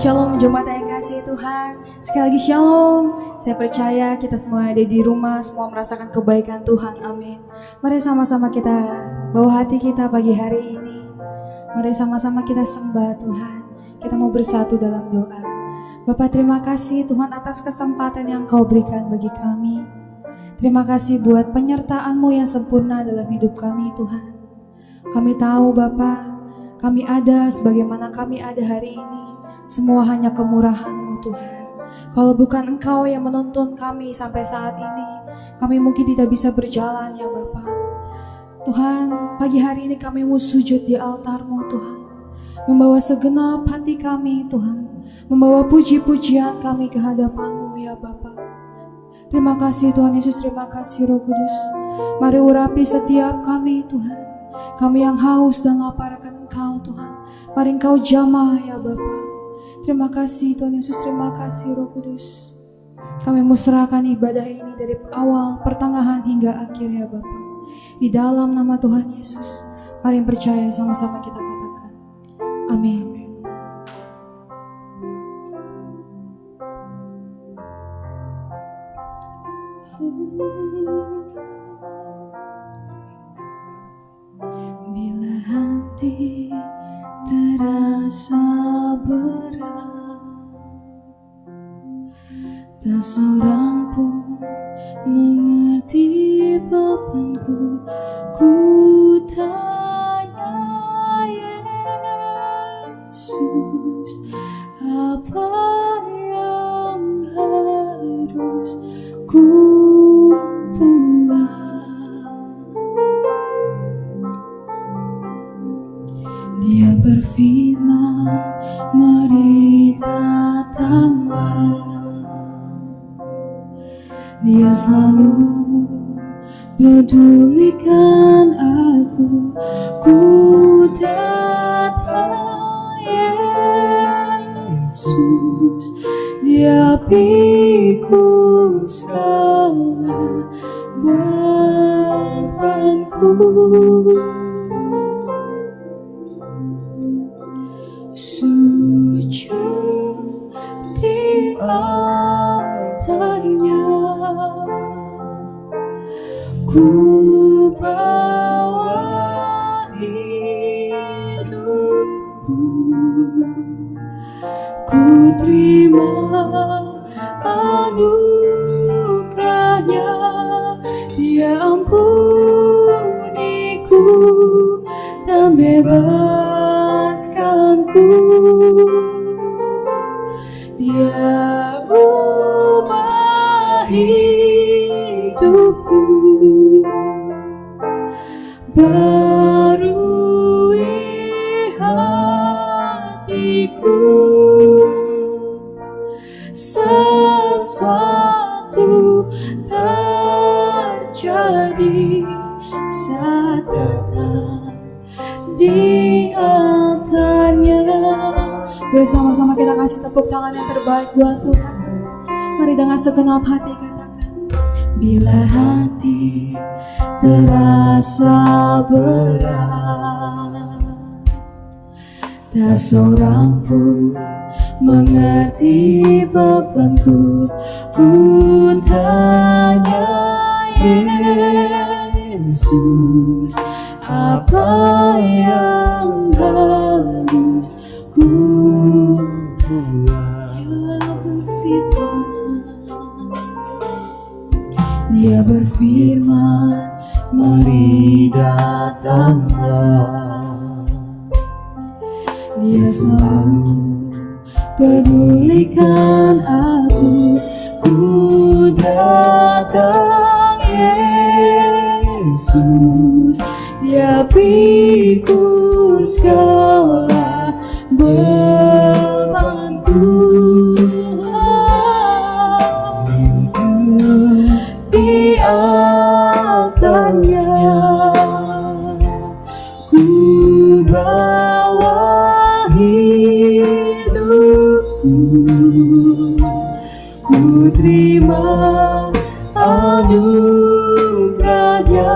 Shalom jemaat yang kasih Tuhan. Sekali lagi shalom. Saya percaya kita semua ada di rumah, semua merasakan kebaikan Tuhan. Amin. Mari sama-sama kita bawa hati kita pagi hari ini. Mari sama-sama kita sembah Tuhan. Kita mau bersatu dalam doa. Bapak, terima kasih Tuhan atas kesempatan yang Kau berikan bagi kami. Terima kasih buat penyertaan-Mu yang sempurna dalam hidup kami Tuhan. Kami tahu Bapak, kami ada sebagaimana kami ada hari ini. Semua hanya kemurahan-Mu Tuhan. Kalau bukan Engkau yang menuntun kami sampai saat ini, kami mungkin tidak bisa berjalan ya Bapa. Tuhan, pagi hari ini kami mau sujud di altar-Mu Tuhan. Membawa segenap hati kami Tuhan. Membawa puji-pujian kami ke hadapan-Mu ya Bapa. Terima kasih Tuhan Yesus, terima kasih Roh Kudus. Mari urapi setiap kami Tuhan. Kami yang haus dan lapar akan Engkau Tuhan. Mari Engkau jamah ya Bapa. Terima kasih Tuhan Yesus, terima kasih Roh Kudus. Kami mau serahkan ibadah ini dari awal, pertengahan hingga akhir ya Bapa. Di dalam nama Tuhan Yesus, mari yang percaya sama-sama kita katakan. Amin. Bila hati terasa berat, tak seorang pun mengerti bebanku. Ku tanya Yesus, apa yang harus ku buat? Dia berfirman, mari datanglah. Dia selalu pedulikan aku. Ku datang Yesus, Dia pikul segala bebanku. Sujud di altarnya, ku bawa hidupku, ku terima anugerahnya. Dia ampuniku dan bebaskanku. Dia ubah hidupku, barui hatiku. Sesuatu terjadi saat datang di altarnya. Mari sama-sama kita kasih tepuk tangan yang terbaik buat Tuhan. Mari dengan segenap hati katakan, bila hati terasa berat, tak seorang pun mengerti bebanku. Ku tanya Yesus, apa yang harus ku buat? Dia berfirman, mari datanglah. Dia selalu pedulikan aku. Ku datang Yesus, Dia pikul segala bebanku. Di altarnya, ku bawa hidupku, ku terima anugerahnya.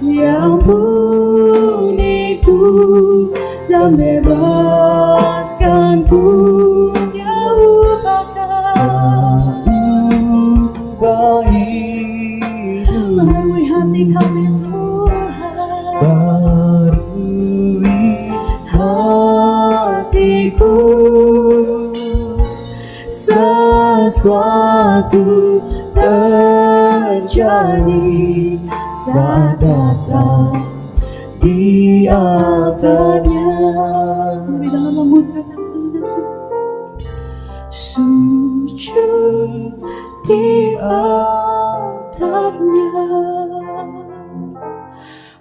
Dia ampuniku dan bebaskanku. ubah hidup, barui hati kami Tuhan, barui hatiku. Sesuatu terjadi saat datang di altarnya. Mari dalam lembut katakan, sujud di altarnya,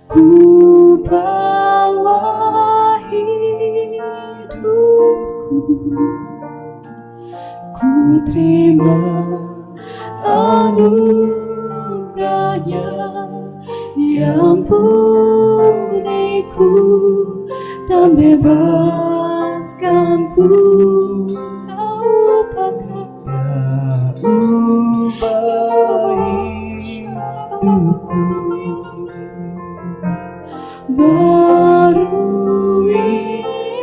ku bawa hidupku, ku terima anugerahnya, diampuniku dan bebaskanku. Kau pakai barui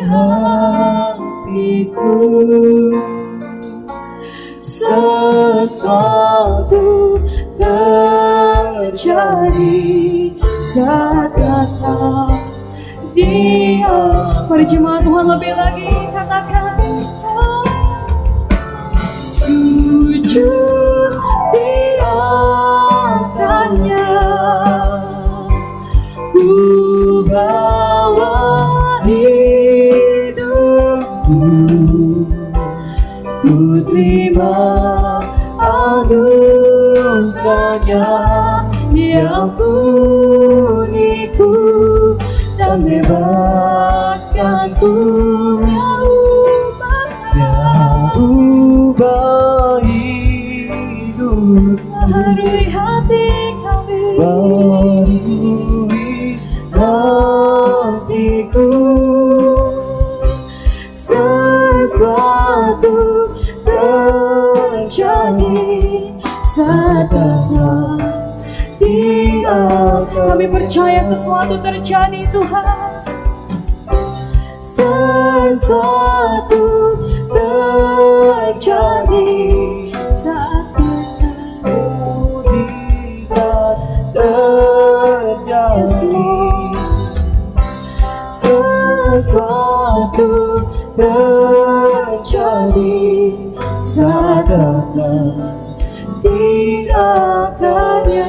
hatiku. Sesuatu terjadi saat datang Dia. Mari jemaat Tuhan lebih lagi katakan, sujud di altarnya, ku bawa hidupku, ku terima anugerahnya, diampuniku dan bebaskanku. Ubah hidup, barui hati kami, barui hatiku. Sesuatu terjadi saat datang di altar. kami percaya sesuatu terjadi Tuhan. Sesuatu terjadi Saat datang mujizat terjadi. Sesuatu terjadi saat datang di altarnya.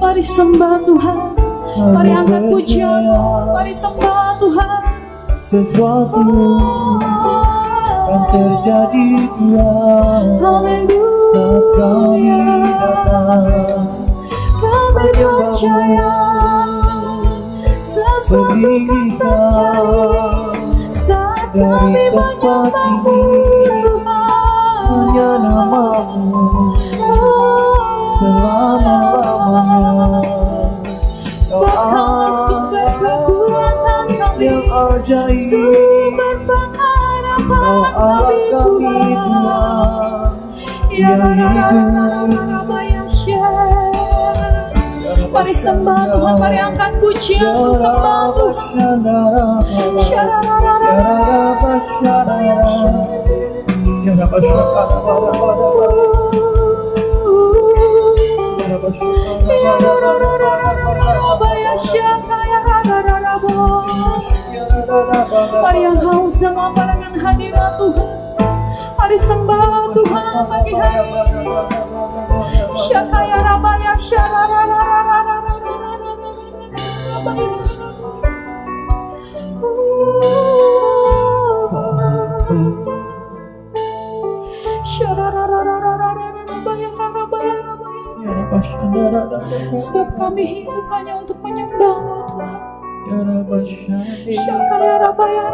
Mari sembah Tuhan, mari angkat pujian, mari sembah Tuhan. Sesuatu yang terjadi Tuhan saat kami datang, Kami percaya sesuatu terjadi saat kami menyembah-Mu Tuhan. hanya nama-Mu selama-lamanya. Sebab Kau sumber kekuatan kami, yang ajaib, sumber pengharapan kami Tuhan. Ya mari sembah Tuhan, mari angkat pujian untuk sembah Tuhan. Mari yang haus dengan pandangan hadirat Tuhan, mari sembah Tuhan pagi hari. Syakaya rabaya sebab kami hidup hanya untuk menyembah-Mu Tuhan. Syakaya rabaya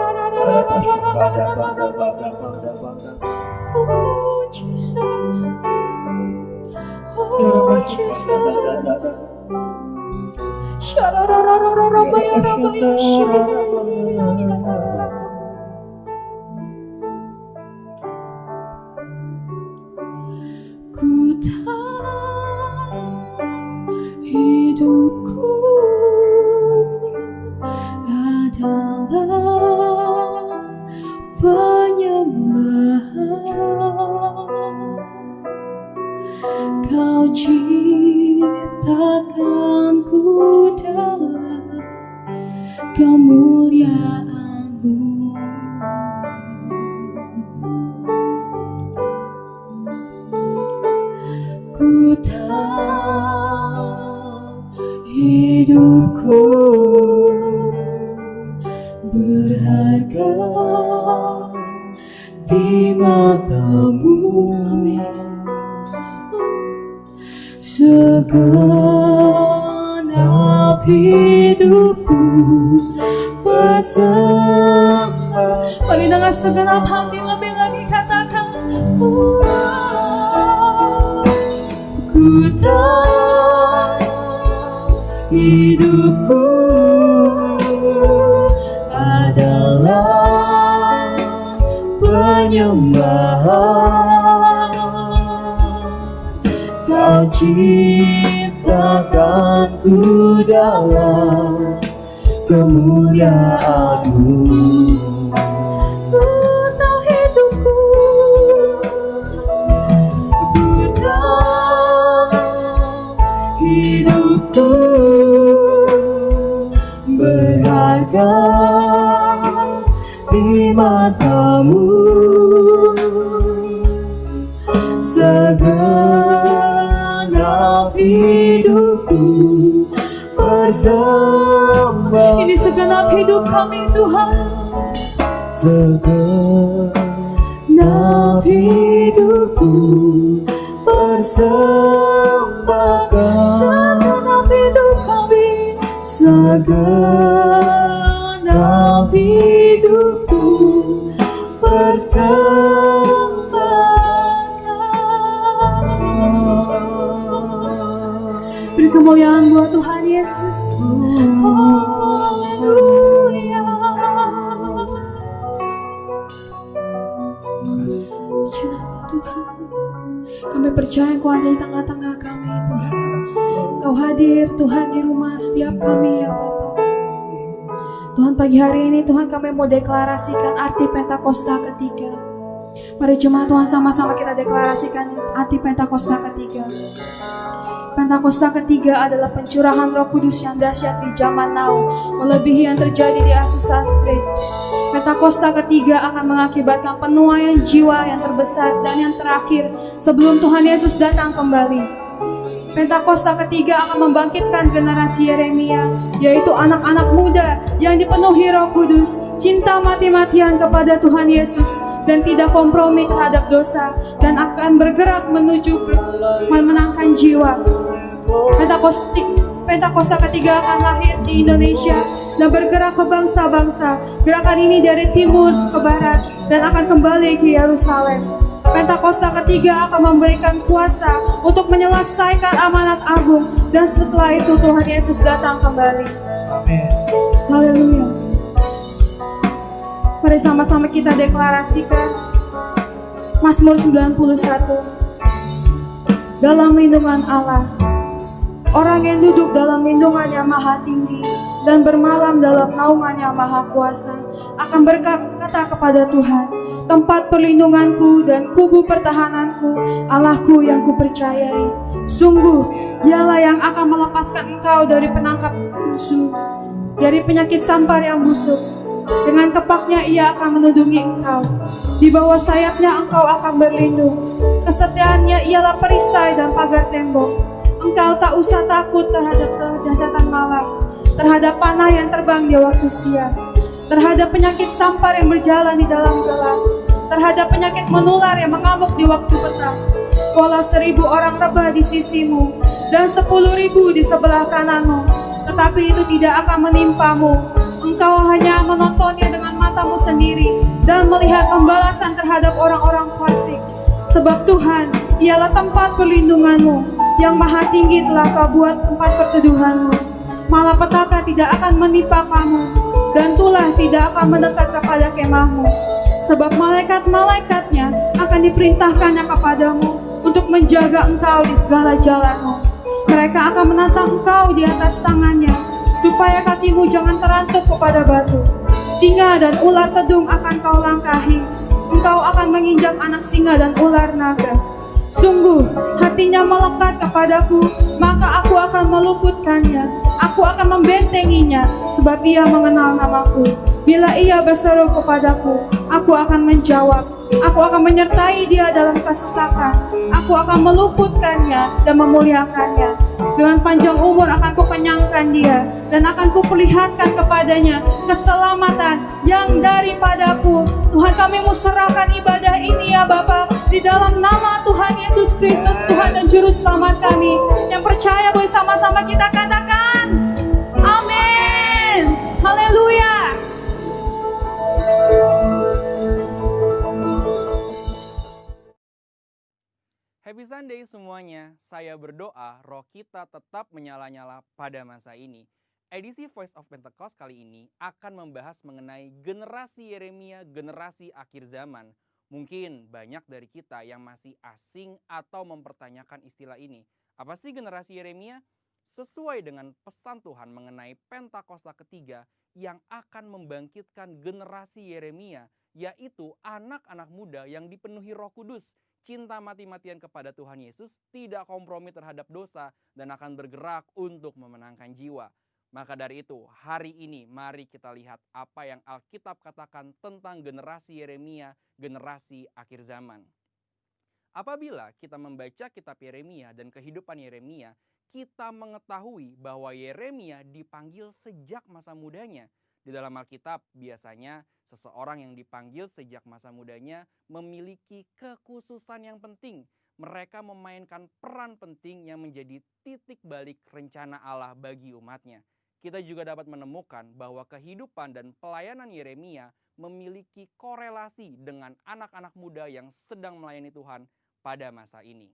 oh Jesus, oh Jesus. Syarararararabaya rabaya ku tahu hidupku adalah banyak penyembahan. Kau ciptakanku dalam kemuliaan-Mu. Ku tahu hidupku berharga di mata-Mu. Amin. Segenap hidupku bersembah. Paling dengan segenap hati, lebih lagi katakan ku tahu hidupku adalah penyembahan. Kau ciptakanku dalam kemuliaan-Mu. Ku tahu hidupku, ku tahu hidupku berharga di mata-Mu. Segenap hidupku bersembah. Ini segenap hidup kami Tuhan. Segenap hidupku bersembahkan. Segenap hidup kami, segenap hidupku bersembahkan. Beri kemuliaan buat Tuhan Yesus. Haleluya. Puji nama Tuhan. Kami percaya Kau ada di tengah-tengah kami Tuhan. Kau hadir Tuhan di rumah setiap kami ya Bapa. Tuhan, pagi hari ini Tuhan kami mau deklarasikan arti Pentakosta ketiga. Mari jemaat Tuhan sama-sama kita deklarasikan arti Pentakosta ketiga. Pentakosta ketiga adalah pencurahan Roh Kudus yang dahsyat di zaman now, melebihi yang terjadi di Azusa Street. Pentakosta ketiga akan mengakibatkan penuaian jiwa yang terbesar dan yang terakhir sebelum Tuhan Yesus datang kembali. Pentakosta ketiga akan membangkitkan generasi Yeremia, yaitu anak-anak muda yang dipenuhi Roh Kudus, cinta mati-matian kepada Tuhan Yesus, dan tidak kompromi terhadap dosa, dan akan bergerak menuju memenangkan jiwa. Pentakosta ketiga akan lahir di Indonesia dan bergerak ke bangsa-bangsa. Gerakan ini dari timur ke barat dan akan kembali ke Yerusalem. Pentakosta ketiga akan memberikan kuasa untuk menyelesaikan amanat agung, dan setelah itu Tuhan Yesus datang kembali. Amin. Haleluya. Mari sama-sama kita deklarasikan Mazmur 91. Dalam lindungan Allah, orang yang duduk dalam lindungan yang maha tinggi dan bermalam dalam naungan yang maha kuasa akan berkata kepada Tuhan, tempat perlindunganku dan kubu pertahananku, Allahku yang kupercayai. Sungguh, Dialah yang akan melepaskan engkau dari penangkap musuh, dari penyakit sampar yang busuk. Dengan kepaknya Ia akan melindungi engkau. Di bawah sayapnya engkau akan berlindung. Kesetiaannya ialah perisai dan pagar tembok. Engkau tak usah takut terhadap kejahatan malam, terhadap panah yang terbang di waktu siang, terhadap penyakit sampar yang berjalan di dalam gelap, terhadap penyakit menular yang mengamuk di waktu petang. Walau 1000 orang rebah di sisimu dan 10.000 di sebelah kananmu, tetapi itu tidak akan menimpamu. Engkau hanya menontonnya dengan matamu sendiri dan melihat pembalasan terhadap orang-orang fasik. Sebab Tuhan ialah tempat perlindunganmu, yang maha tinggi telah kau buat tempat perteduhanmu. Malapetaka tidak akan menimpa kamu, dan tulah tidak akan mendekat kepada kemahmu. Sebab malaikat-malaikatnya akan diperintahkannya kepadamu untuk menjaga engkau di segala jalanmu. Mereka akan menantang engkau di atas tangannya, supaya kakimu jangan terantuk kepada batu. Singa dan ular tedung akan kau langkahi. akan menginjak anak singa dan ular naga. Sungguh hatinya melekat kepadaku, maka aku akan meluputkannya. Aku akan membentenginya, sebab ia mengenal namaku. Bila ia berseru kepadaku, aku akan menjawab. Aku akan menyertai dia dalam kesesakan. Aku akan meluputkannya dan memuliakannya. Dengan panjang umur akan kukenyangkan dia, dan akan kuperlihatkan kepadanya keselamatan yang daripadaku. Tuhan, kami mau serahkan ibadah ini ya Bapa, di dalam nama Tuhan Yesus Kristus, Tuhan dan Juru Selamat kami. Yang percaya boleh sama-sama kita katakan, amin. Haleluya. Happy Sunday semuanya, saya berdoa roh kita tetap menyala-nyala pada masa ini. Edisi Voice of Pentecost kali ini akan membahas mengenai generasi Yeremia, generasi akhir zaman. Mungkin banyak dari kita yang masih asing atau mempertanyakan istilah ini. Apa sih generasi Yeremia? Sesuai dengan pesan Tuhan mengenai Pentakosta ketiga yang akan membangkitkan generasi Yeremia, yaitu anak-anak muda yang dipenuhi Roh Kudus, cinta mati-matian kepada Tuhan Yesus, tidak kompromi terhadap dosa, dan akan bergerak untuk memenangkan jiwa. Maka dari itu, hari ini mari kita lihat apa yang Alkitab katakan tentang generasi Yeremia, generasi akhir zaman. Apabila kita membaca kitab Yeremia dan kehidupan Yeremia, kita mengetahui bahwa Yeremia dipanggil sejak masa mudanya. Di dalam Alkitab biasanya seseorang yang dipanggil sejak masa mudanya memiliki kekhususan yang penting. Mereka memainkan peran penting yang menjadi titik balik rencana Allah bagi umatnya. Kita juga dapat menemukan bahwa kehidupan dan pelayanan Yeremia memiliki korelasi dengan anak-anak muda yang sedang melayani Tuhan pada masa ini.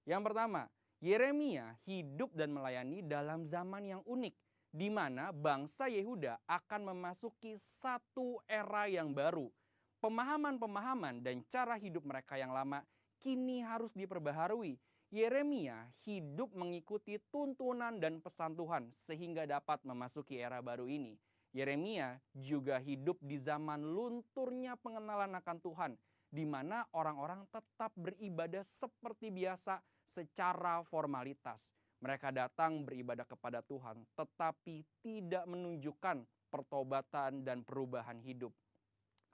Yang pertama, Yeremia hidup dan melayani dalam zaman yang unik, di mana bangsa Yehuda akan memasuki satu era yang baru. Pemahaman-pemahaman dan cara hidup mereka yang lama kini harus diperbaharui. Yeremia hidup mengikuti tuntunan dan pesan Tuhan sehingga dapat memasuki era baru ini. Yeremia juga hidup di zaman lunturnya pengenalan akan Tuhan, di mana orang-orang tetap beribadah seperti biasa secara formalitas. Mereka datang beribadah kepada Tuhan, tetapi tidak menunjukkan pertobatan dan perubahan hidup.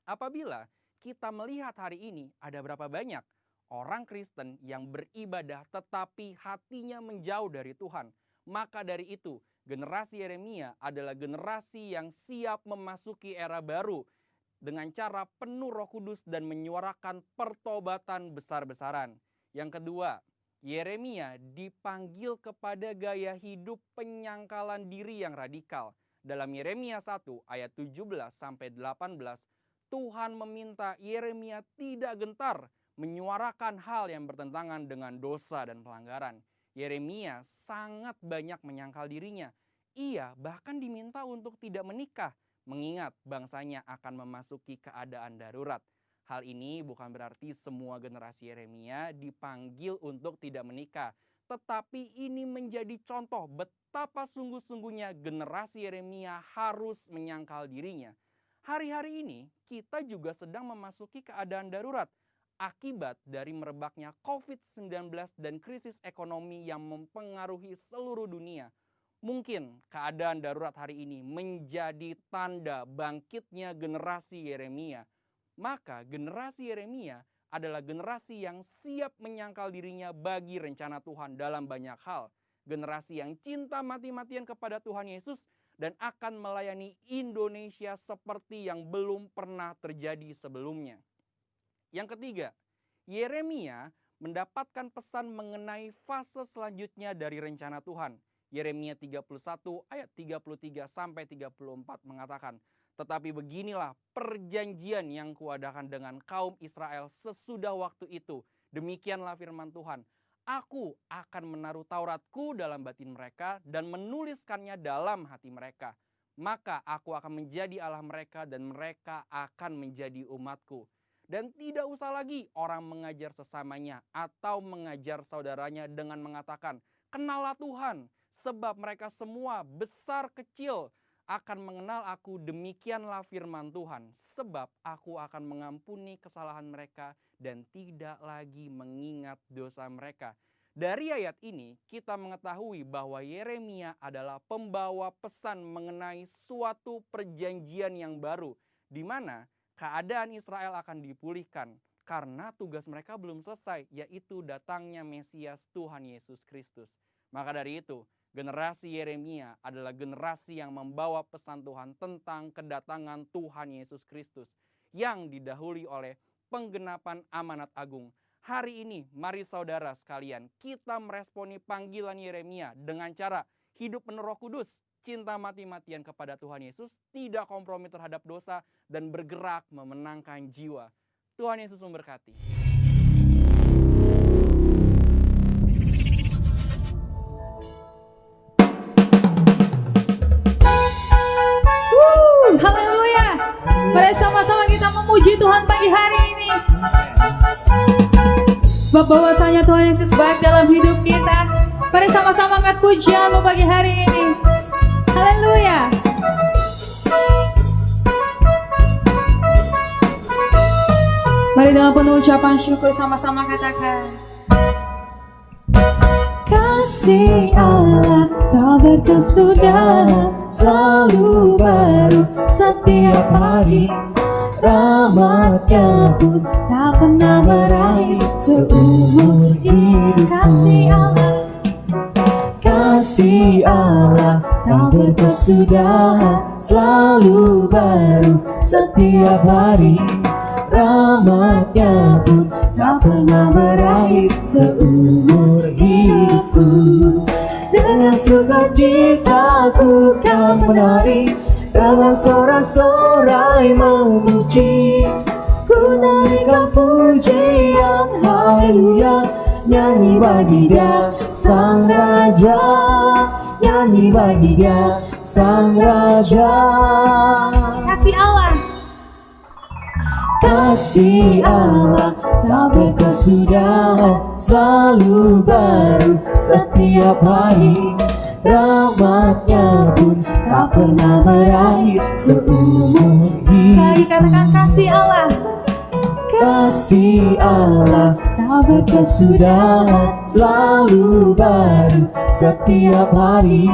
Apabila kita melihat hari ini, ada berapa banyak orang Kristen yang beribadah tetapi hatinya menjauh dari Tuhan. Maka dari itu, generasi Yeremia adalah generasi yang siap memasuki era baru dengan cara penuh Roh Kudus dan menyuarakan pertobatan besar-besaran. Yang kedua, Yeremia dipanggil kepada gaya hidup penyangkalan diri yang radikal. Dalam Yeremia 1 ayat 17-18, Tuhan meminta Yeremia tidak gentar menyuarakan hal yang bertentangan dengan dosa dan pelanggaran. Yeremia sangat banyak menyangkal dirinya. Ia bahkan diminta untuk tidak menikah, mengingat bangsanya akan memasuki keadaan darurat. Hal ini bukan berarti semua generasi Yeremia dipanggil untuk tidak menikah. Tetapi ini menjadi contoh betapa sungguh-sungguhnya generasi Yeremia harus menyangkal dirinya. Hari-hari ini kita juga sedang memasuki keadaan darurat akibat dari merebaknya COVID-19 dan krisis ekonomi yang mempengaruhi seluruh dunia. Mungkin keadaan darurat hari ini menjadi tanda bangkitnya generasi Yeremia. Maka generasi Yeremia adalah generasi yang siap menyangkal dirinya bagi rencana Tuhan dalam banyak hal. Generasi yang cinta mati-matian kepada Tuhan Yesus dan akan melayani Indonesia seperti yang belum pernah terjadi sebelumnya. Yang ketiga, Yeremia mendapatkan pesan mengenai fase selanjutnya dari rencana Tuhan. Yeremia 31 ayat 33-34 mengatakan, "Tetapi beginilah perjanjian yang kuadakan dengan kaum Israel sesudah waktu itu. Demikianlah firman Tuhan. Aku akan menaruh Tauratku dalam batin mereka dan menuliskannya dalam hati mereka. Maka aku akan menjadi Allah mereka dan mereka akan menjadi umatku. Dan tidak usah lagi orang mengajar sesamanya atau mengajar saudaranya dengan mengatakan, 'Kenallah Tuhan,' sebab mereka semua besar kecil akan mengenal aku, demikianlah firman Tuhan, sebab aku akan mengampuni kesalahan mereka dan tidak lagi mengingat dosa mereka. Dari ayat ini kita mengetahui bahwa Yeremia adalah pembawa pesan mengenai suatu perjanjian yang baru, di mana keadaan Israel akan dipulihkan karena tugas mereka belum selesai, yaitu datangnya Mesias Tuhan Yesus Kristus. Maka dari itu, generasi Yeremia adalah generasi yang membawa pesan Tuhan tentang kedatangan Tuhan Yesus Kristus yang didahului oleh penggenapan amanat agung. Hari ini, mari saudara sekalian, kita meresponi panggilan Yeremia dengan cara hidup penuh Roh Kudus, cinta mati-matian kepada Tuhan Yesus, tidak kompromi terhadap dosa, dan bergerak memenangkan jiwa. Tuhan Yesus memberkati. Haleluya. Mari sama-sama kita memuji Tuhan pagi hari ini. Sebab bahwasanya Tuhan Yesus baik dalam hidup kita. Mari sama-sama angkat pujianmu pagi hari ini. Haleluya. Mari dengan penuh ucapan syukur sama-sama katakan. Kasih Allah tak berkesudahan, selalu baru setiap hari. Rahmat-Nya pun tak pernah berakhir seumur hidup. Kasih Allah tak berkesudahan, selalu baru setiap hari. Rahmat-Nya pun tak pernah berakhir seumur hidupku. Dengan sukacitaku kan menari, dengan sorak-sorai memuji. Ku naikkan pujian haleluya, nyanyi bagi Dia Sang Raja, nyanyi bagi Dia Sang Raja. Kasih Allah, kasih Allah tak berkesudahan, selalu baru setiap hari. Rahmat-Nya pun tak pernah berakhir seumur hidup. Sekali katakan kasih Allah. Kasih Allah tak berkesudahan, selalu baru setiap hari.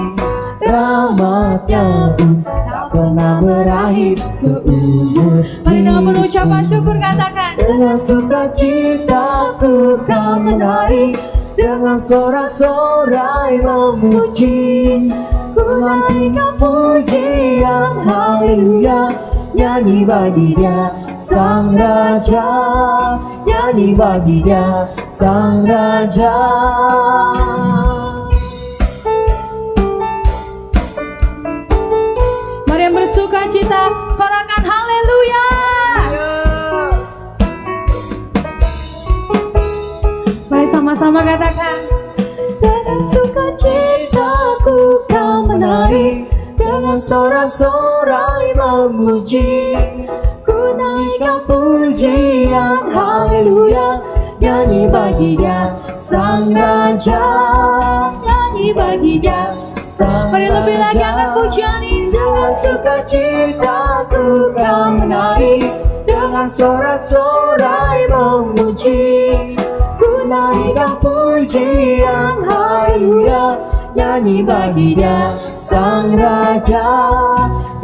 Rahmat-Nya pun tak pernah berakhir seumur hidup. Mari dengan penuh ucapan syukur katakan. Dengan sukacitaku kan menari, dengan sorak-sorai memuji. Ku naikkan pujian haleluya, nyanyi bagi Dia Sang Raja, nyanyi bagi Dia Sang Raja. Mari yang bersuka cita, sorakan haleluya. Mari sama-sama katakan. Dengan sukacitaku kan menari, dengan sorak-sorai memuji. Ku naikkan pujian haleluya, nyanyi bagi Dia Sang Raja, nyanyi bagi Dia Sang Raja. Mari lebih lagi angkat pujian ini. Dengan sukacitaku kan menari, dengan sorak-sorai memuji. Ku naikkan pujian haleluya, nyanyi bagi Dia Sang Raja,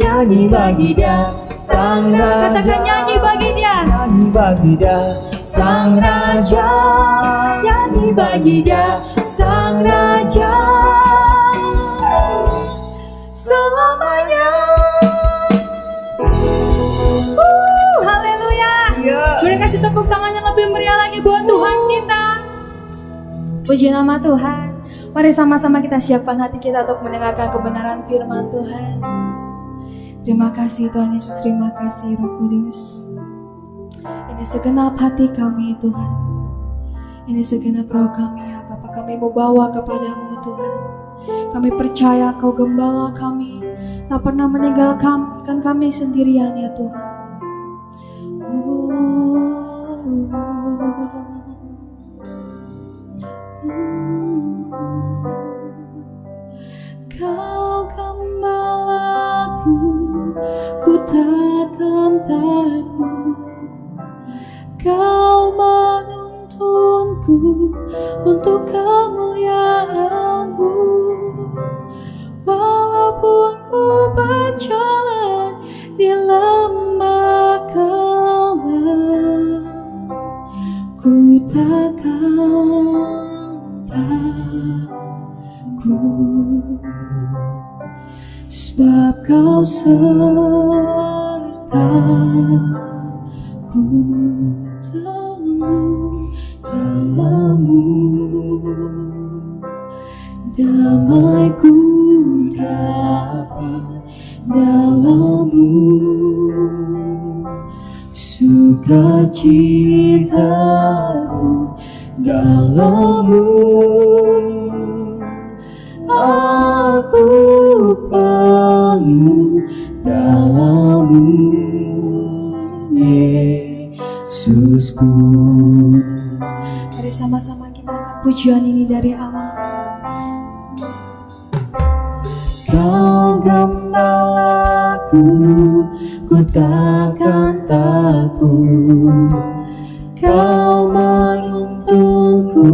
nyanyi bagi Dia Sang Raja. Katakan nyanyi bagi Dia, nyanyi bagi Dia Sang Raja, nyanyi bagi Dia Sang Raja selamanya. Haleluya. Boleh kasih tepuk tangannya lebih meriah lagi buat Tuhan kita. Puji nama Tuhan. Mari sama-sama kita siapkan hati kita untuk mendengarkan kebenaran firman Tuhan. Terima kasih Tuhan Yesus, terima kasih Roh Kudus. Ini segenap hati kami Tuhan, ini segenap roh kami ya Bapa, kami mau bawa kepadamu Tuhan. Kami percaya Kau gembala kami, tak pernah meninggalkan kami sendirian ya Tuhan. Kau gembalaku menuntunku untuk kemuliaan-Mu. Walaupun ku berjalan di lembah gelap, ku takkan takut, sebab Kau sertaku dalam-Mu. Damai ku dapat dalam-Mu, sukacitaku dalam-Mu. Aku penuh dalam-Mu, Yesusku. Mari sama-sama kita angkat pujian ini dari awal. Kau gembalaku, ku takkan takut. Kau menuntunku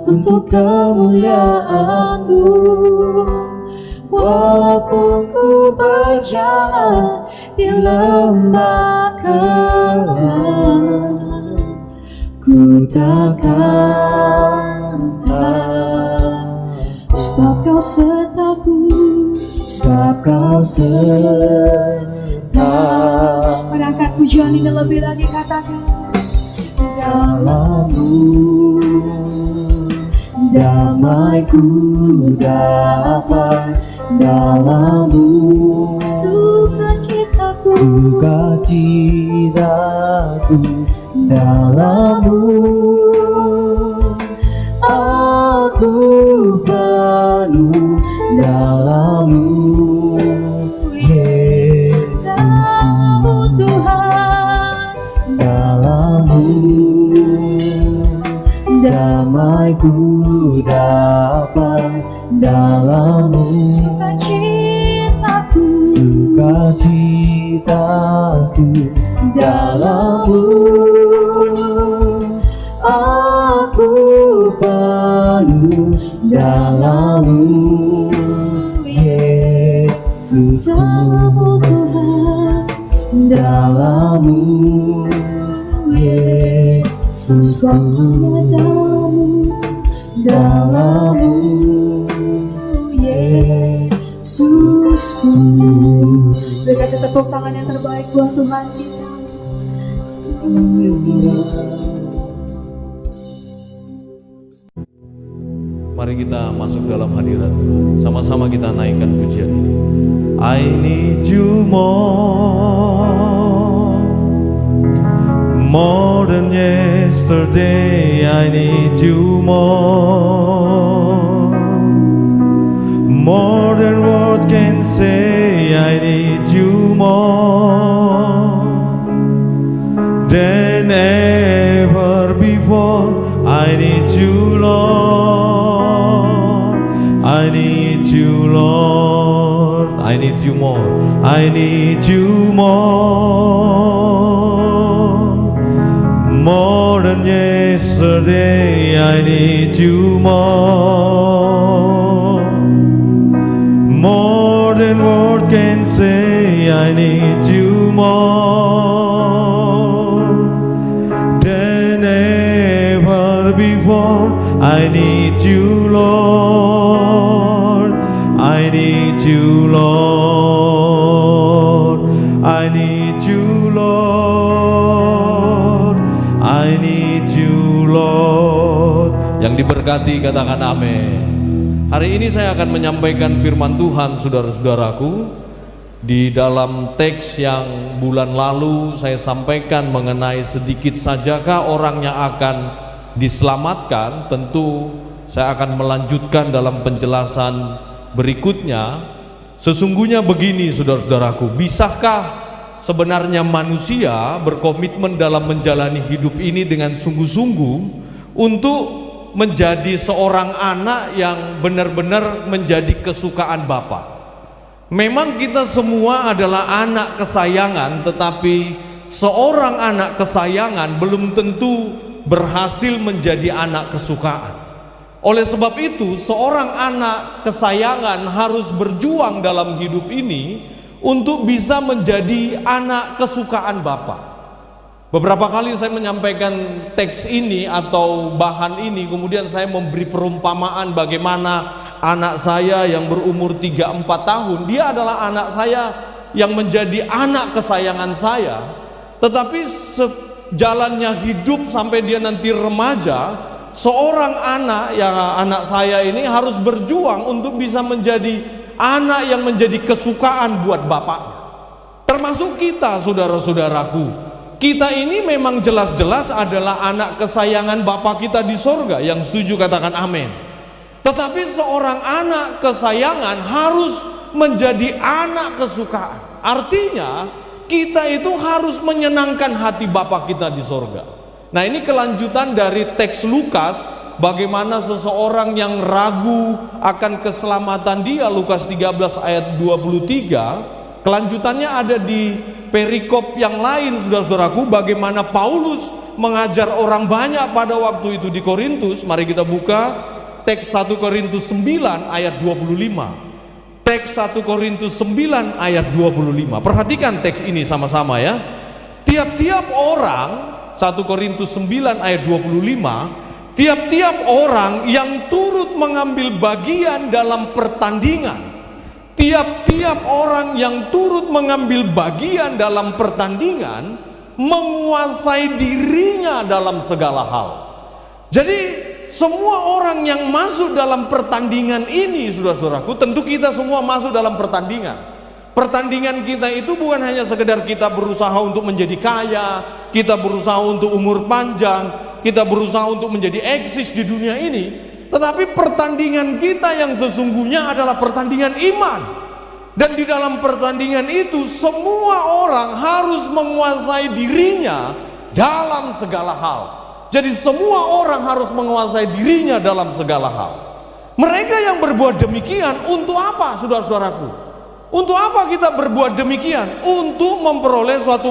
untuk kemuliaan-Mu. Walaupun ku berjalan di lembah gelap, ku takkan takut, sebab Kau sertaku, sebab Kau sertaku. Mari angkat pujian ini lebih lagi, katakan dalam-Mu. Damai ku dapat dalam-Mu, sukacitaku dalam-Mu. Aku penuh dalam-Mu, dalam-Mu Tuhan, dalam-Mu. Damai ku dapat dalam-Mu, sukacitaku dalam-Mu. Aku penuh dalam-Mu, Yesus. Dalam-Mu Tuhan, dalam-Mu, Yesus. Dalam-Mu, dalam-Mu, Yesusku. Beri kasih tepuk tangan yang terbaik buat Tuhan kita. Mari kita masuk dalam hadirat. Sama-sama kita naikkan pujian ini. I need you more than yesterday. I need you more than word can say. I need you more than ever before. I need you, Lord. I need you, Lord. I need you more. I need you more than yesterday. I need you more than word can say. I need you more than ever before. I need you, Lord. I need you, Lord. I need you, Lord. I need you, Lord. Yang diberkati katakan amin. Hari ini saya akan menyampaikan firman Tuhan, saudara-saudaraku. Di dalam teks yang bulan lalu saya sampaikan mengenai sedikit sajakah orang yang akan diselamatkan. Tentu saya akan melanjutkan dalam penjelasan berikutnya. Sesungguhnya begini, saudara-saudaraku, bisakah sebenarnya manusia berkomitmen dalam menjalani hidup ini dengan sungguh-sungguh untuk menjadi seorang anak yang benar-benar menjadi kesukaan Bapa? Memang kita semua adalah anak kesayangan, tetapi seorang anak kesayangan belum tentu berhasil menjadi anak kesukaan. Oleh sebab itu, seorang anak kesayangan harus berjuang dalam hidup ini untuk bisa menjadi anak kesukaan Bapa. Beberapa kali saya menyampaikan teks ini atau bahan ini, kemudian saya memberi perumpamaan bagaimana anak saya yang berumur 3-4 tahun, dia adalah anak saya yang menjadi anak kesayangan saya. Tetapi sejalannya hidup sampai dia nanti remaja, seorang anak saya ini harus berjuang untuk bisa menjadi anak yang menjadi kesukaan buat bapaknya. Termasuk kita, saudara-saudaraku. Kita ini memang jelas-jelas adalah anak kesayangan Bapa kita di sorga. Yang setuju katakan amin. Tetapi seorang anak kesayangan harus menjadi anak kesukaan. Artinya kita itu harus menyenangkan hati Bapa kita di sorga. Nah, ini kelanjutan dari teks Lukas, bagaimana seseorang yang ragu akan keselamatan dia, Lukas 13 ayat 23. Kelanjutannya ada di perikop yang lain, saudara-saudaraku, bagaimana Paulus mengajar orang banyak pada waktu itu di Korintus. Mari kita buka teks 1 Korintus 9 ayat 25. Teks 1 Korintus 9 ayat 25. Perhatikan teks ini sama-sama ya. Tiap-tiap orang, 1 Korintus 9 ayat 25, tiap-tiap orang yang turut mengambil bagian dalam pertandingan, tiap-tiap orang yang turut mengambil bagian dalam pertandingan menguasai dirinya dalam segala hal. Jadi semua orang yang masuk dalam pertandingan ini, saudara-saudaraku, tentu kita semua masuk dalam pertandingan. Pertandingan kita itu bukan hanya sekedar kita berusaha untuk menjadi kaya, kita berusaha untuk umur panjang, kita berusaha untuk menjadi eksis di dunia ini. Tetapi pertandingan kita yang sesungguhnya adalah pertandingan iman. Dan di dalam pertandingan itu semua orang harus menguasai dirinya dalam segala hal. Jadi semua orang harus menguasai dirinya dalam segala hal. Mereka yang berbuat demikian untuk apa, saudara-saudaraku? Untuk apa kita berbuat demikian? Untuk memperoleh suatu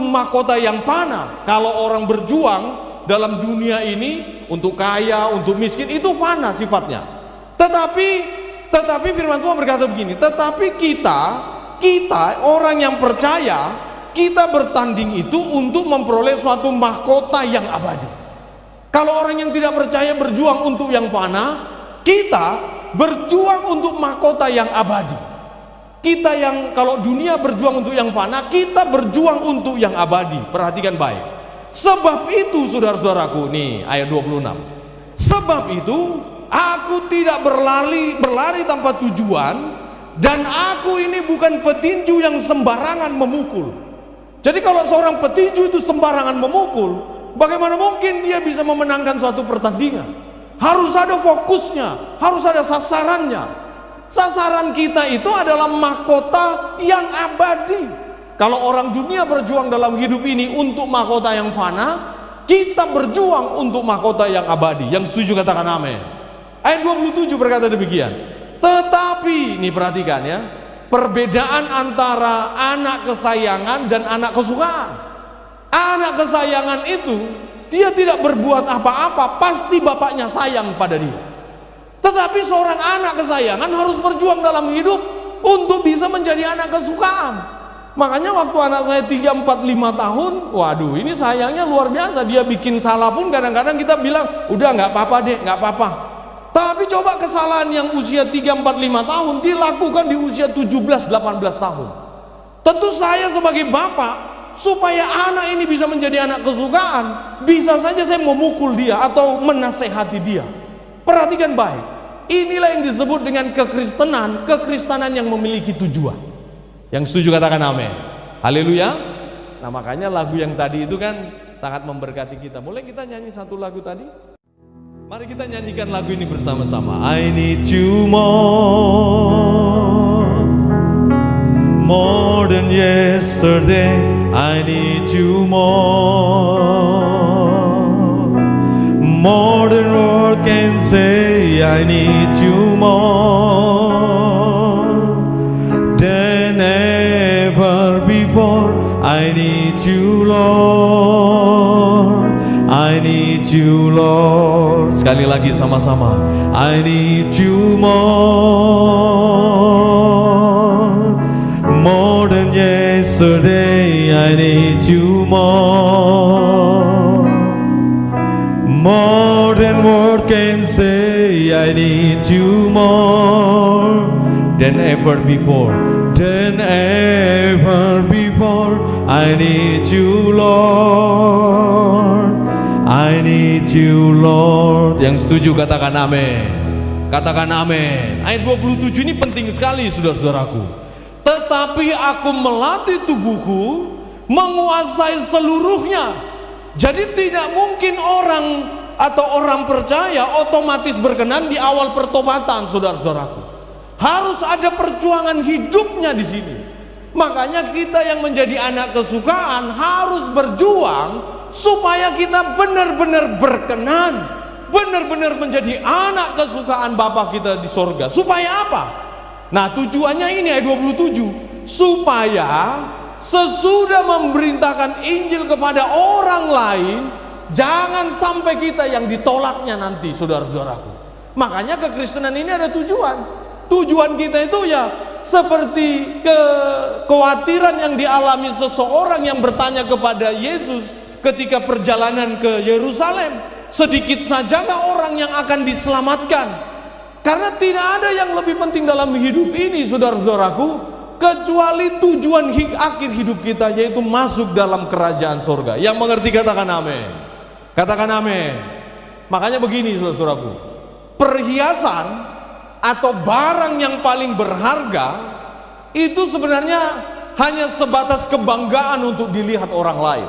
mahkota yang fana. Kalau orang berjuang dalam dunia ini untuk kaya, untuk miskin, itu fana sifatnya. Tetapi firman Tuhan berkata begini, tetapi kita orang yang percaya, kita bertanding itu untuk memperoleh suatu mahkota yang abadi. Kalau orang yang tidak percaya berjuang untuk yang fana, kita berjuang untuk mahkota yang abadi. Kita yang kalau dunia berjuang untuk yang fana, kita berjuang untuk yang abadi. Perhatikan baik. Sebab itu, saudara-saudaraku, nih ayat 26. Sebab itu aku tidak berlari tanpa tujuan, dan aku ini bukan petinju yang sembarangan memukul. Jadi kalau seorang petinju itu sembarangan memukul, bagaimana mungkin dia bisa memenangkan suatu pertandingan? Harus ada fokusnya, harus ada sasarannya. Sasaran kita itu adalah mahkota yang abadi. Kalau orang dunia berjuang dalam hidup ini untuk mahkota yang fana, kita berjuang untuk mahkota yang abadi. Yang setuju katakan amin. Ayat 27 berkata demikian. Tetapi, ini perhatikan ya, perbedaan antara anak kesayangan dan anak kesukaan. Anak kesayangan itu dia tidak berbuat apa-apa, pasti bapaknya sayang pada dia. Tetapi seorang anak kesayangan harus berjuang dalam hidup untuk bisa menjadi anak kesukaan. Makanya waktu anak saya 3, 4, 5 tahun, waduh ini sayangnya luar biasa. Dia bikin salah pun kadang-kadang kita bilang, udah nggak apa-apa deh, nggak apa-apa. Tapi coba kesalahan yang usia 3, 4, 5 tahun dilakukan di usia 17, 18 tahun. Tentu saya sebagai bapak, supaya anak ini bisa menjadi anak kesukaan, bisa saja saya memukul dia atau menasehati dia. Perhatikan baik, inilah yang disebut dengan kekristenan yang memiliki tujuan. Yang setuju katakan amin. Haleluya. Nah makanya lagu yang tadi itu kan sangat memberkati kita. Boleh kita nyanyi satu lagu tadi? Mari kita nyanyikan lagu ini bersama-sama. I need you more than yesterday. I need you more than words can say. I need you more than ever before. I need you, Lord. you Lord. Sekali lagi sama-sama. I need you more than yesterday. I need you more than word can say. I need you more than ever before. I need you Lord. I need you Lord. Yang setuju katakan amin. Katakan amin. Ayat 27 ini penting sekali saudara-saudaraku. Tetapi aku melatih tubuhku menguasai seluruhnya. Jadi tidak mungkin orang atau orang percaya otomatis berkenan di awal pertobatan, saudara-saudaraku. Harus ada perjuangan hidupnya di sini. Makanya kita yang menjadi anak kesukaan harus berjuang supaya kita benar-benar berkenan, benar-benar menjadi anak kesukaan Bapa kita di sorga. Supaya apa? Nah, tujuannya ini ayat 27, supaya sesudah memberitakan Injil kepada orang lain, jangan sampai kita yang ditolaknya nanti, saudara-saudaraku. Makanya kekristenan ini ada tujuan. Tujuan kita itu ya seperti kekhawatiran yang dialami seseorang yang bertanya kepada Yesus ketika perjalanan ke Yerusalem, sedikit sajakah orang yang akan diselamatkan? Karena tidak ada yang lebih penting dalam hidup ini, saudara-saudaraku, kecuali tujuan akhir hidup kita, yaitu masuk dalam kerajaan surga. Yang mengerti katakan amin. Katakan amin. Makanya begini, saudara-saudaraku, perhiasan atau barang yang paling berharga itu sebenarnya hanya sebatas kebanggaan untuk dilihat orang lain.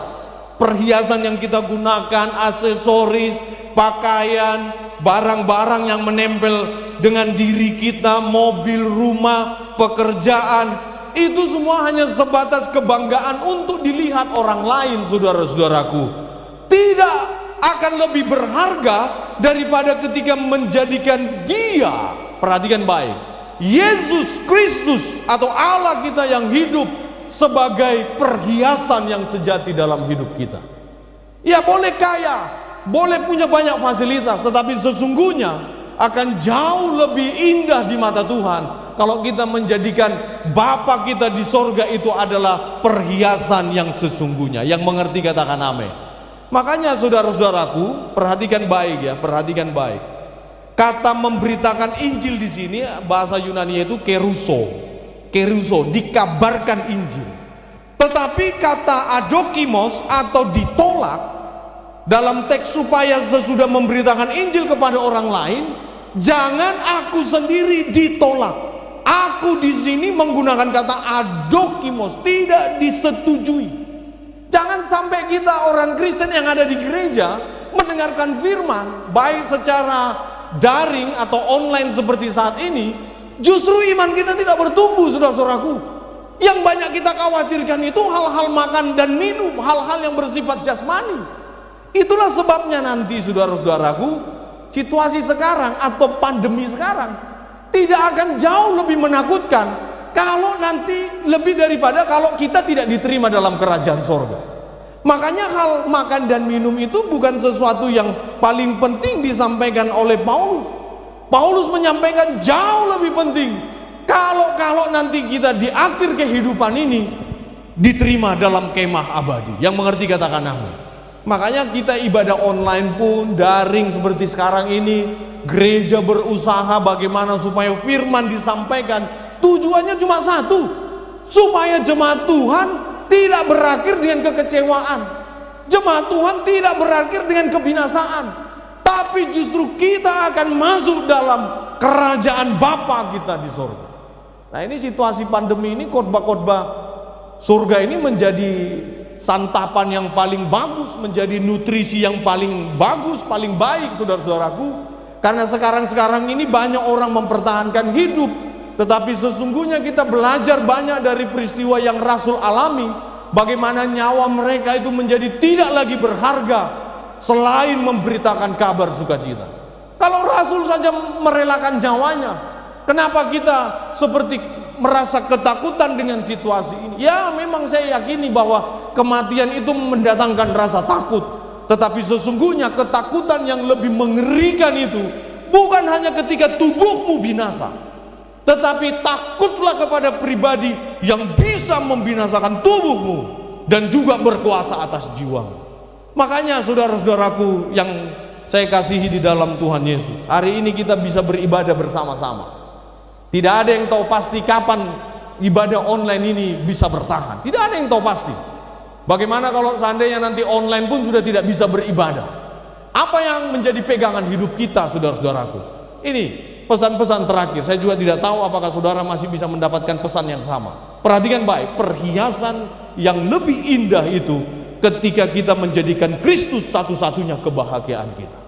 Perhiasan yang kita gunakan, aksesoris, pakaian, barang-barang yang menempel dengan diri kita, mobil, rumah, pekerjaan, itu semua hanya sebatas kebanggaan untuk dilihat orang lain, saudara-saudaraku. Tidak akan lebih berharga daripada ketika menjadikan Dia, perhatikan baik, Yesus Kristus atau Allah kita yang hidup sebagai perhiasan yang sejati dalam hidup kita. Ya, boleh kaya, boleh punya banyak fasilitas, tetapi sesungguhnya akan jauh lebih indah di mata Tuhan kalau kita menjadikan Bapa kita di sorga itu adalah perhiasan yang sesungguhnya. Yang mengerti katakan amin. Makanya saudara-saudaraku, perhatikan baik ya, perhatikan baik. Kata memberitakan Injil di sini bahasa Yunani itu keruso. Keruso, dikabarkan Injil. Tetapi kata adokimos atau ditolak dalam teks supaya sesudah memberitakan Injil kepada orang lain, jangan aku sendiri ditolak. Aku di sini menggunakan kata adokimos, tidak disetujui. Jangan sampai kita orang Kristen yang ada di gereja mendengarkan firman baik secara daring atau online seperti saat ini, justru iman kita tidak bertumbuh, saudara-saudaraku. Yang banyak kita khawatirkan itu hal-hal makan dan minum, hal-hal yang bersifat jasmani. Itulah sebabnya nanti, saudara-saudaraku, situasi sekarang atau pandemi sekarang tidak akan jauh lebih menakutkan kalau nanti lebih daripada kalau kita tidak diterima dalam kerajaan sorga. Makanya hal makan dan minum itu bukan sesuatu yang paling penting disampaikan oleh Paulus. Paulus menyampaikan jauh lebih penting kalau nanti kita di akhir kehidupan ini diterima dalam kemah abadi. Yang mengerti katakan amin. Makanya kita ibadah online pun daring seperti sekarang ini, gereja berusaha bagaimana supaya firman disampaikan. Tujuannya cuma satu, supaya jemaat Tuhan tidak berakhir dengan kekecewaan. Jemaat Tuhan tidak berakhir dengan kebinasaan, tapi justru kita akan masuk dalam kerajaan Bapa kita di surga. Nah, ini situasi pandemi ini, khotbah-khotbah surga ini menjadi santapan yang paling bagus, menjadi nutrisi yang paling bagus, paling baik, saudara-saudaraku. Karena sekarang ini banyak orang mempertahankan hidup, tetapi sesungguhnya kita belajar banyak dari peristiwa yang Rasul alami, bagaimana nyawa mereka itu menjadi tidak lagi berharga selain memberitakan kabar sukacita. Kalau Rasul saja merelakan nyawanya, kenapa kita seperti merasa ketakutan dengan situasi ini? Ya, memang saya yakini bahwa kematian itu mendatangkan rasa takut, Tetapi sesungguhnya ketakutan yang lebih mengerikan itu bukan hanya ketika tubuhmu binasa, tetapi takutlah kepada pribadi yang bisa membinasakan tubuhmu dan juga berkuasa atas jiwamu. Makanya saudara-saudaraku yang saya kasihi di dalam Tuhan Yesus, hari ini kita bisa beribadah bersama-sama. Tidak ada yang tahu pasti kapan ibadah online ini bisa bertahan. Tidak ada yang tahu pasti. Bagaimana kalau seandainya nanti online pun sudah tidak bisa beribadah? Apa yang menjadi pegangan hidup kita, saudara-saudaraku? Ini pesan-pesan terakhir. Saya juga tidak tahu apakah saudara masih bisa mendapatkan pesan yang sama. Perhatikan baik, perhiasan yang lebih indah itu ketika kita menjadikan Kristus satu-satunya kebahagiaan kita.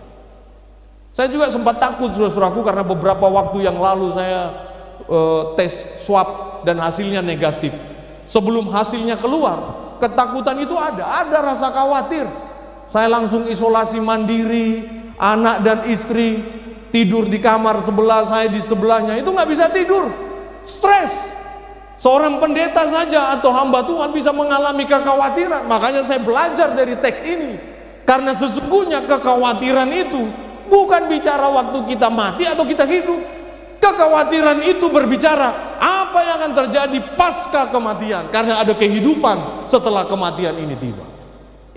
Saya juga sempat takut, saudara-saudaraku, karena beberapa waktu yang lalu saya tes swab dan hasilnya negatif. Sebelum hasilnya keluar, ketakutan itu ada rasa khawatir. Saya langsung isolasi mandiri, anak dan istri tidur di kamar sebelah, saya di sebelahnya, itu nggak bisa tidur, stres. Seorang pendeta saja atau hamba Tuhan bisa mengalami kekhawatiran. Makanya saya belajar dari teks ini, karena sesungguhnya kekhawatiran itu bukan bicara waktu kita mati atau kita hidup. Kekhawatiran itu berbicara apa yang akan terjadi pasca kematian, karena ada kehidupan setelah kematian ini tiba.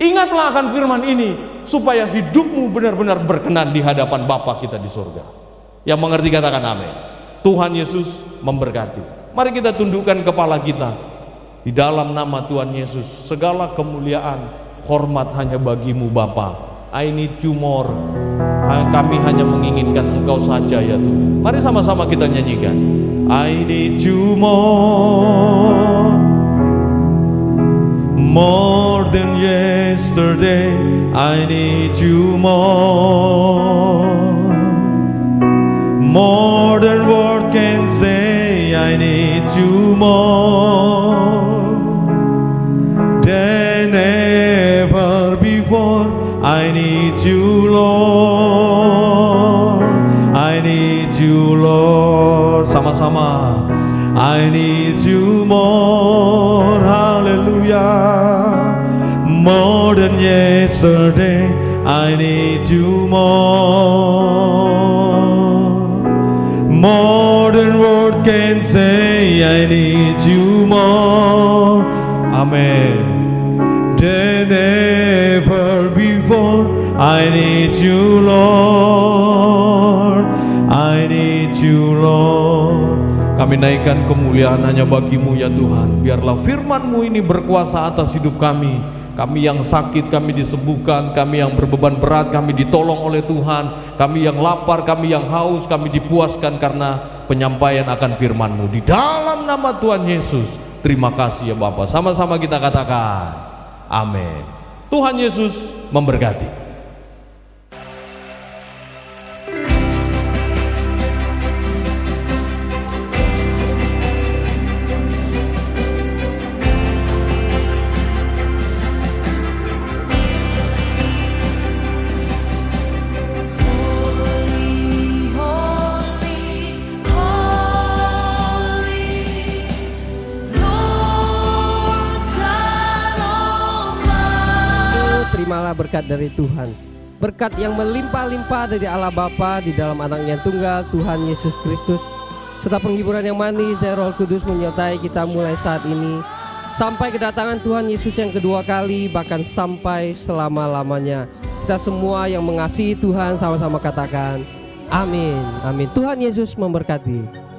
Ingatlah akan firman ini supaya hidupmu benar-benar berkenan di hadapan Bapa kita di surga. Yang mengerti katakan amin. Tuhan Yesus memberkati. Mari kita tundukkan kepala kita. Di dalam nama Tuhan Yesus, segala kemuliaan, hormat hanya bagimu Bapa. I need you more. Kami hanya menginginkan Engkau saja ya Tuhan. Mari sama-sama kita nyanyikan. I need you more than yesterday. I need you more than word can say. I need you more than ever before. I need you, Lord. I need you, Lord. Sama-sama. I need you more. Hallelujah. More than yesterday. I need you more than word can say. I need you more. Amen. Than ever before. I need you, Lord. I need you, Lord. Kami naikkan kemuliaan hanya bagimu ya Tuhan. Biarlah firman-Mu ini berkuasa atas hidup kami. Kami yang sakit, kami disembuhkan. Kami yang berbeban berat, kami ditolong oleh Tuhan. Kami yang lapar, kami yang haus, kami dipuaskan karena penyampaian akan firman-Mu. Di dalam nama Tuhan Yesus, terima kasih ya Bapa. Sama-sama kita katakan amin. Tuhan Yesus memberkati. Terimalah berkat dari Tuhan, berkat yang melimpah-limpah dari Allah Bapa di dalam Anaknya yang tunggal Tuhan Yesus Kristus, serta penghiburan yang manis dari Roh Kudus menyertai kita mulai saat ini sampai kedatangan Tuhan Yesus yang kedua kali, bahkan sampai selama-lamanya. Kita semua yang mengasihi Tuhan sama-sama katakan amin. Amin. Tuhan Yesus memberkati.